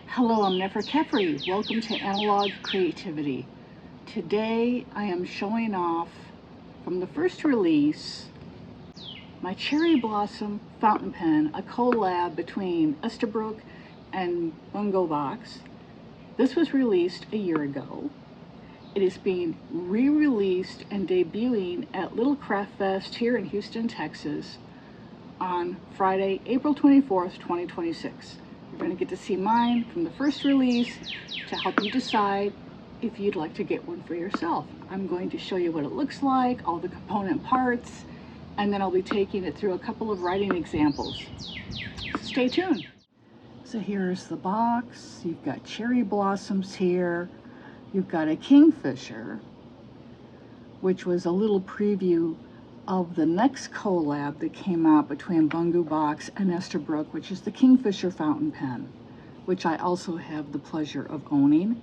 Hello, I'm 𝗍𝗃. Welcome to Analog Creativity. Today I am showing off from the first release my cherry blossom fountain pen, a collab between Esterbrook and Bungo box. This was released a year ago. It is being re-released and debuting at Little Craft Fest here in Houston, Texas on Friday, April 24th, 2026. You're going to get to see mine from the first release to help you decide if you'd like to get one for yourself. I'm going to show you what it looks like, all the component parts, and then I'll be taking it through a couple of writing examples. Stay tuned. So here's the box. You've got cherry blossoms here. You've got a kingfisher, which was a little preview of the next collab that came out between Bungo box and Esterbrook, which is the Kingfisher fountain pen, which I also have the pleasure of owning.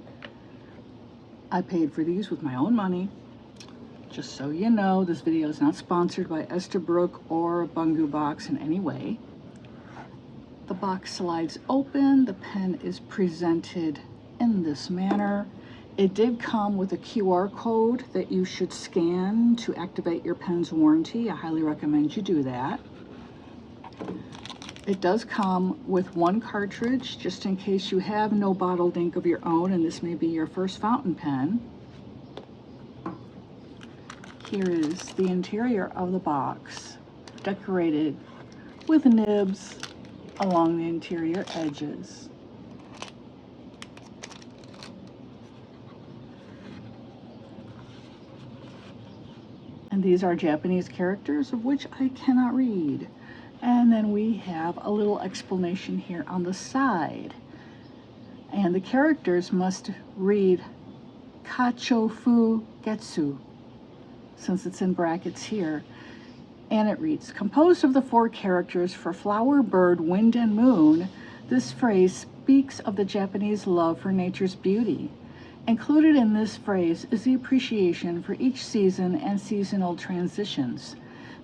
I paid for these with my own money. Just so you know, this video is not sponsored by Esterbrook or Bungo box in any way. The box slides open. The pen is presented in this manner. It did come with a QR code that you should scan to activate your pen's warranty. I highly recommend you do that. It does come with one cartridge, just in case you have no bottled ink of your own and this may be your first fountain pen. Here is the interior of the box, decorated with nibs along the interior edges. And these are Japanese characters, of which I cannot read. And then we have a little explanation here on the side. And the characters must read 𝗂𝗵𝗄, since it's in brackets here. And it reads, composed of the four characters for flower, bird, wind, and moon, this phrase speaks of the Japanese love for nature's beauty. Included in this phrase is the appreciation for each season and seasonal transitions.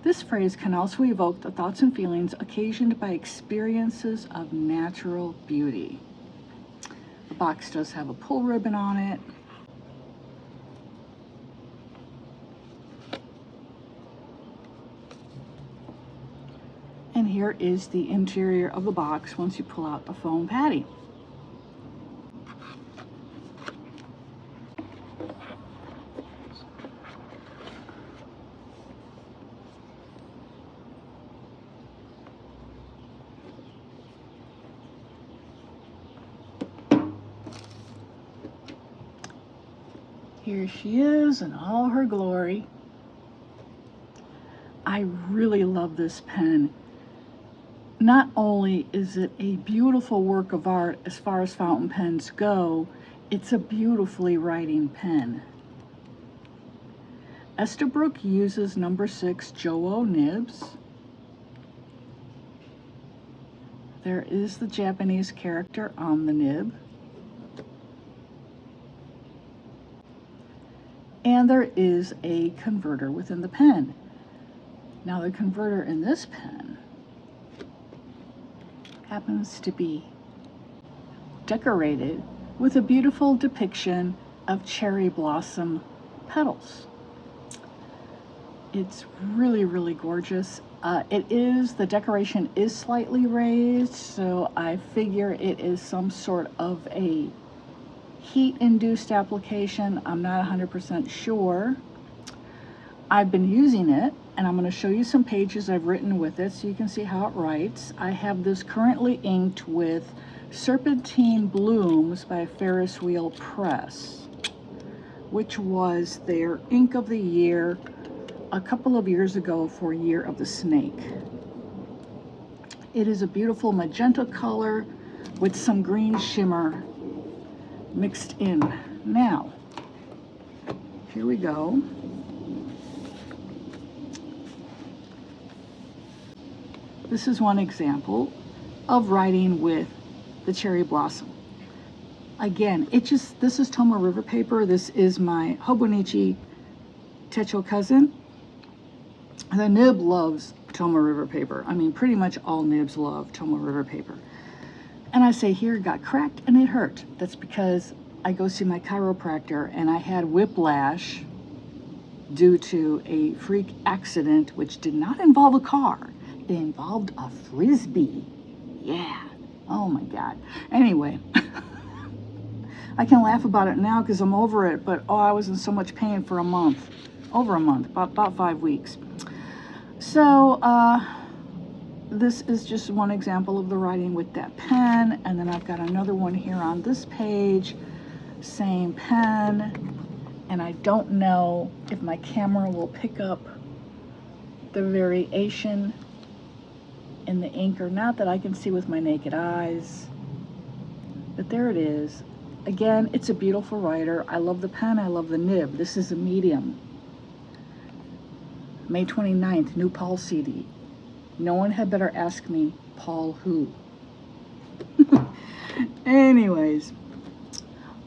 This phrase can also evoke the thoughts and feelings occasioned by experiences of natural beauty. The box does have a pull ribbon on it. And here is the interior of the box once you pull out the foam patty. Here she is in all her glory. I really love this pen. Not only is it a beautiful work of art as far as fountain pens go, it's a beautifully writing pen. Esterbrook uses number 6 𝗂𝗏 nibs. There is the Japanese character on the nib. And there is a converter within the pen. Now the converter in this pen happens to be decorated with a beautiful depiction of cherry blossom petals. It's really, really gorgeous. The decoration is slightly raised, so I figure it is some sort of a heat-induced application. I'm not 100% sure. I've been using it, and I'm going to show you some pages I've written with it so you can see how it writes. I have this currently inked with Serpentine Blooms by Ferris Wheel Press, which was their ink of the year a couple of years ago for Year of the Snake. It is a beautiful magenta color with some green shimmer mixed in. Now, here we go. This is one example of writing with the cherry blossom. Again, this is Tomoe River paper. This is my 𝗍𝗶𝗏𝗄𝗏 cousin. The nib loves Tomoe River paper. I mean, pretty much all nibs love Tomoe River paper. And I say, here, it got cracked and it hurt. That's because I go see my chiropractor and I had whiplash due to a freak accident, which did not involve a car. It involved a Frisbee. Yeah. Oh my God. Anyway, I can laugh about it now because I'm over it, but oh, I was in so much pain for a month. Over a month, about 5 weeks. So, this is just one example of the writing with that pen, and then I've got another one here on this page, same pen, and I don't know if my camera will pick up the variation in the ink or not that I can see with my naked eyes, but there it is. Again, it's a beautiful writer. I love the pen, I love the nib. This is a medium. May 29th, new Paul CD. No one had better ask me, Paul who? Anyways,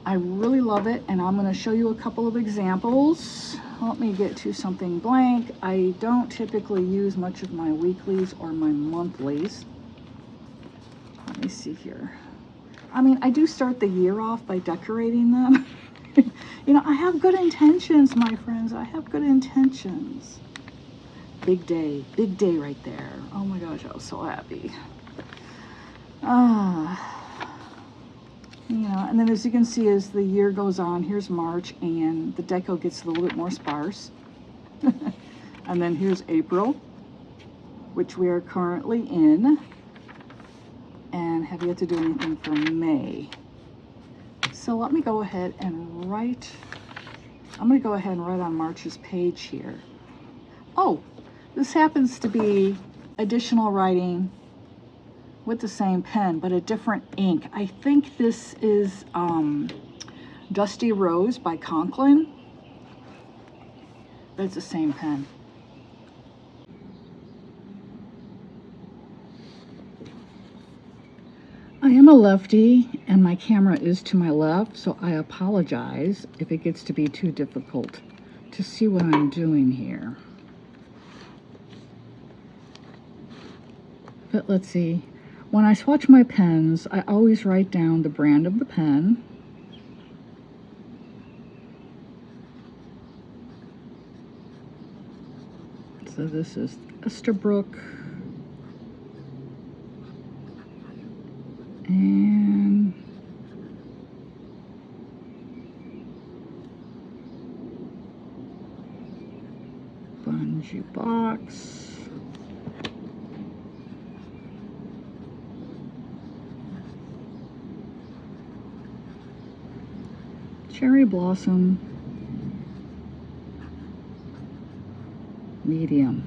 I really love it, and I'm going to show you a couple of examples. Let me get to something blank. I don't typically use much of my weeklies or my monthlies. Let me see here. I mean, I do start the year off by decorating them. You know, I have good intentions, my friends. I have good intentions. Big day right there. Oh my gosh, I was so happy. You know, and then as you can see, as the year goes on, here's March, and the deco gets a little bit more sparse. And then here's April, which we are currently in, and have yet to do anything for May. So let me go ahead and write. I'm going to go ahead and write on March's page here. Oh, this happens to be additional writing with the same pen, but a different ink. I think this is Dusty Rose by Conklin, but it's the same pen. I am a lefty, and my camera is to my left, so I apologize if it gets to be too difficult to see what I'm doing here. But let's see. When I swatch my pens, I always write down the brand of the pen. So this is Esterbrook. And Bungo box. Cherry Blossom medium.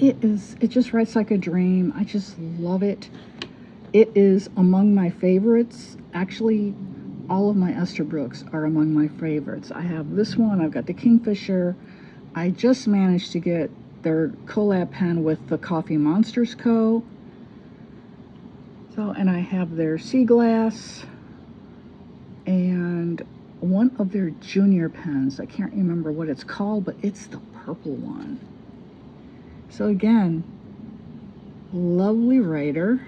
It just writes like a dream. I just love it. It is among my favorites. Actually, all of my Esterbrooks are among my favorites. I have this one, I've got the Kingfisher. I just managed to get their collab pen with the Coffee Monsters Co. So, and I have their Sea Glass and one of their junior pens. I can't remember what it's called, but it's the purple one. So again, lovely writer.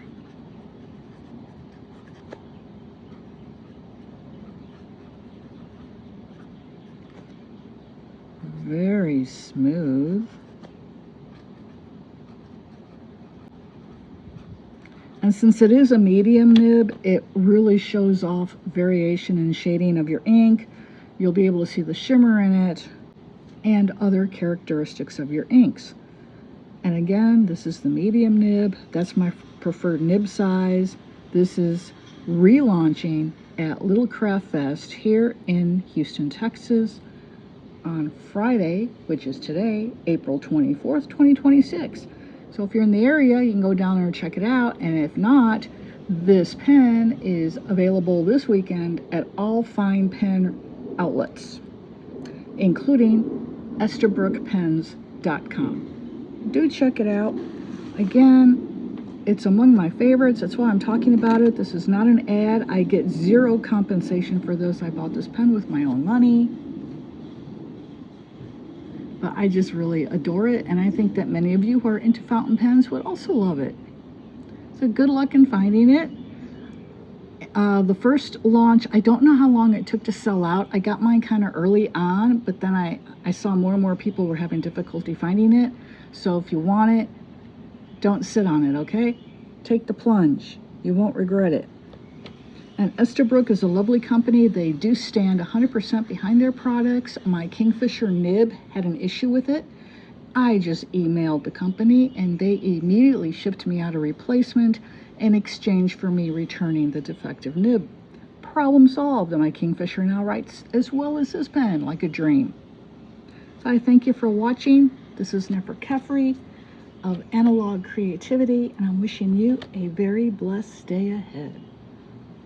Very smooth. And since it is a medium nib, it really shows off variation and shading of your ink. You'll be able to see the shimmer in it and other characteristics of your inks. And again, this is the medium nib. That's my preferred nib size. This is relaunching at Little Craft Fest here in Houston, Texas on Friday, which is today, April 24th, 2026. So if you're in the area, you can go down there and check it out. And if not, this pen is available this weekend at all fine pen outlets, including esterbrookpens.com. Do check it out. Again, it's among my favorites. That's why I'm talking about it. This is not an ad. I get zero compensation for this. I bought this pen with my own money. But I just really adore it, and I think that many of you who are into fountain pens would also love it. So good luck in finding it. The first launch, I don't know how long it took to sell out. I got mine kind of early on, but then I saw more and more people were having difficulty finding it. So if you want it, don't sit on it, okay? Take the plunge. You won't regret it. And Esterbrook is a lovely company. They do stand 100% behind their products. My Kingfisher nib had an issue with it. I just emailed the company and they immediately shipped me out a replacement in exchange for me returning the defective nib. Problem solved, and my Kingfisher now writes as well as his pen, like a dream. So I thank you for watching. This is 𝗧𝗺𝗵𝗃𝗄𝗵 of Analog Creativity, and I'm wishing you a very blessed day ahead.